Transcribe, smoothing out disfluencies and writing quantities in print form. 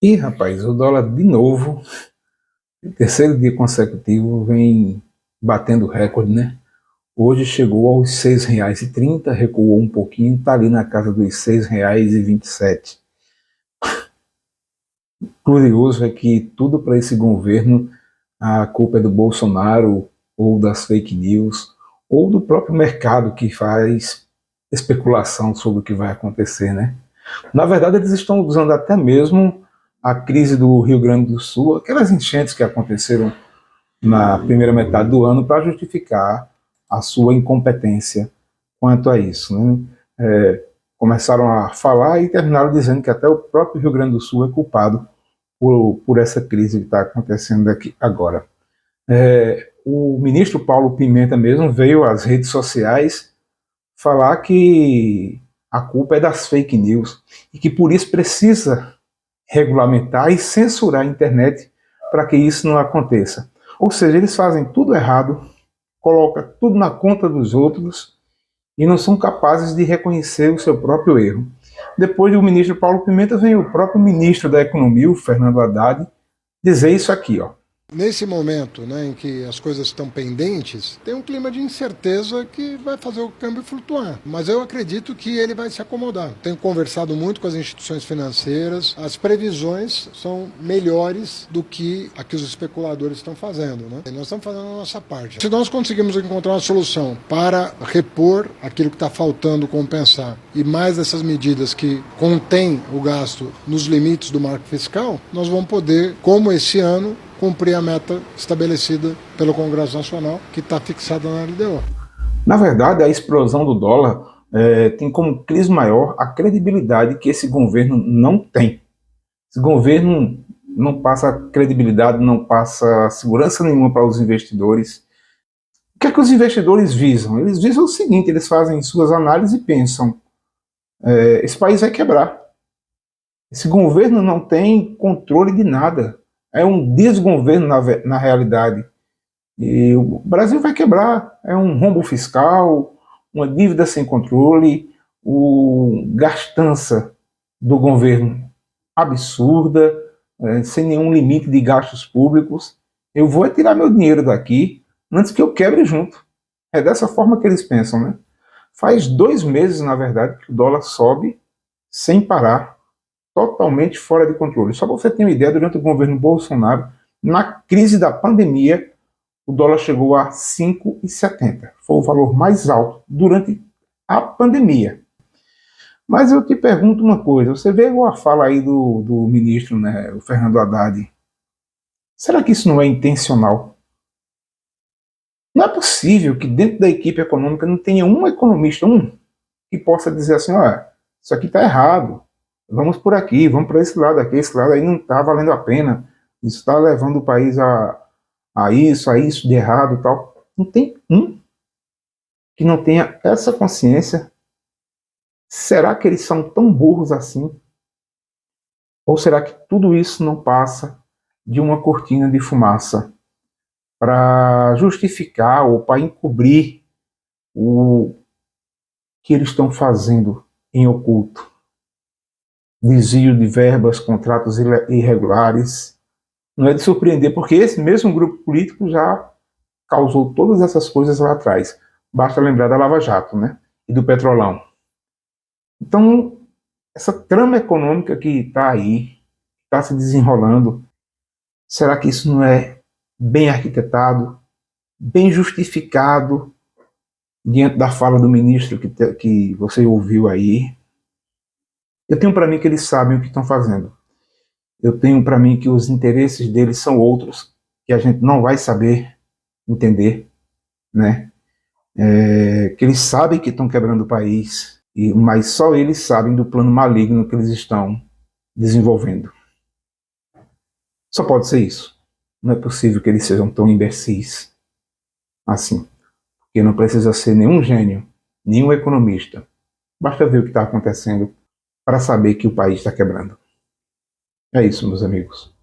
E, rapaz, o dólar de novo, terceiro dia consecutivo, vem batendo recorde, né? Hoje chegou aos R$ 6,30, recuou um pouquinho, está ali na casa dos R$ 6,27. Curioso é que tudo para esse governo, a culpa é do Bolsonaro, ou das fake news, ou do próprio mercado que faz especulação sobre o que vai acontecer, né? Na verdade, eles estão usando até mesmo a crise do Rio Grande do Sul, aquelas enchentes que aconteceram na primeira metade do ano, para justificar a sua incompetência quanto a isso. Né? Começaram a falar e terminaram dizendo que até o próprio Rio Grande do Sul é culpado por essa crise que está acontecendo aqui agora. O ministro Paulo Pimenta mesmo veio às redes sociais falar que a culpa é das fake news e que por isso precisa regulamentar e censurar a internet para que isso não aconteça. Ou seja, eles fazem tudo errado, colocam tudo na conta dos outros e não são capazes de reconhecer o seu próprio erro. Depois do ministro Paulo Pimenta, vem o próprio ministro da Economia, o Fernando Haddad, dizer isso aqui, ó. Nesse momento, né, em que as coisas estão pendentes, tem um clima de incerteza que vai fazer o câmbio flutuar. Mas eu acredito que ele vai se acomodar. Tenho conversado muito com as instituições financeiras. As previsões são melhores do que a que os especuladores estão fazendo, né? E nós estamos fazendo a nossa parte. Se nós conseguirmos encontrar uma solução para repor aquilo que está faltando compensar e mais essas medidas que contêm o gasto nos limites do marco fiscal, nós vamos poder, como esse ano, cumprir a meta estabelecida pelo Congresso Nacional, que está fixada na LDO. Na verdade, a explosão do dólar tem como crise maior a credibilidade que esse governo não tem. Esse governo não passa credibilidade, não passa segurança nenhuma para os investidores. O que é que os investidores visam? Eles visam o seguinte, eles fazem suas análises e pensam, esse país vai quebrar. Esse governo não tem controle de nada. É um desgoverno na realidade. E o Brasil vai quebrar. É um rombo fiscal, uma dívida sem controle, gastança do governo absurda, sem nenhum limite de gastos públicos. Eu vou tirar meu dinheiro daqui antes que eu quebre junto. É dessa forma que eles pensam, né? Faz 2 meses, na verdade, que o dólar sobe sem parar, totalmente fora de controle. Só para você ter uma ideia, durante o governo Bolsonaro, na crise da pandemia, o dólar chegou a 5,70. Foi o valor mais alto durante a pandemia. Mas eu te pergunto uma coisa, você vê a fala aí do ministro, né, o Fernando Haddad, será que isso não é intencional? Não é possível que dentro da equipe econômica não tenha um economista, que possa dizer assim, olha, isso aqui está errado, vamos por aqui, vamos para esse lado aí não está valendo a pena, isso está levando o país a isso de errado e tal. Não tem um que não tenha essa consciência. Será que eles são tão burros assim? Ou será que tudo isso não passa de uma cortina de fumaça para justificar ou para encobrir o que eles estão fazendo em oculto? Desvio de verbas, contratos irregulares. Não é de surpreender, porque esse mesmo grupo político já causou todas essas coisas lá atrás. Basta lembrar da Lava Jato, né? E do Petrolão. Então, essa trama econômica que está aí, está se desenrolando, será que isso não é bem arquitetado, bem justificado, diante da fala do ministro que você ouviu aí? Eu tenho para mim que eles sabem o que estão fazendo. Eu tenho para mim que os interesses deles são outros, que a gente não vai saber entender, né? Que eles sabem que estão quebrando o país, mas só eles sabem do plano maligno que eles estão desenvolvendo. Só pode ser isso. Não é possível que eles sejam tão imbecis assim. Porque não precisa ser nenhum gênio, nenhum economista. Basta ver o que está acontecendo para saber que o país está quebrando. É isso, meus amigos.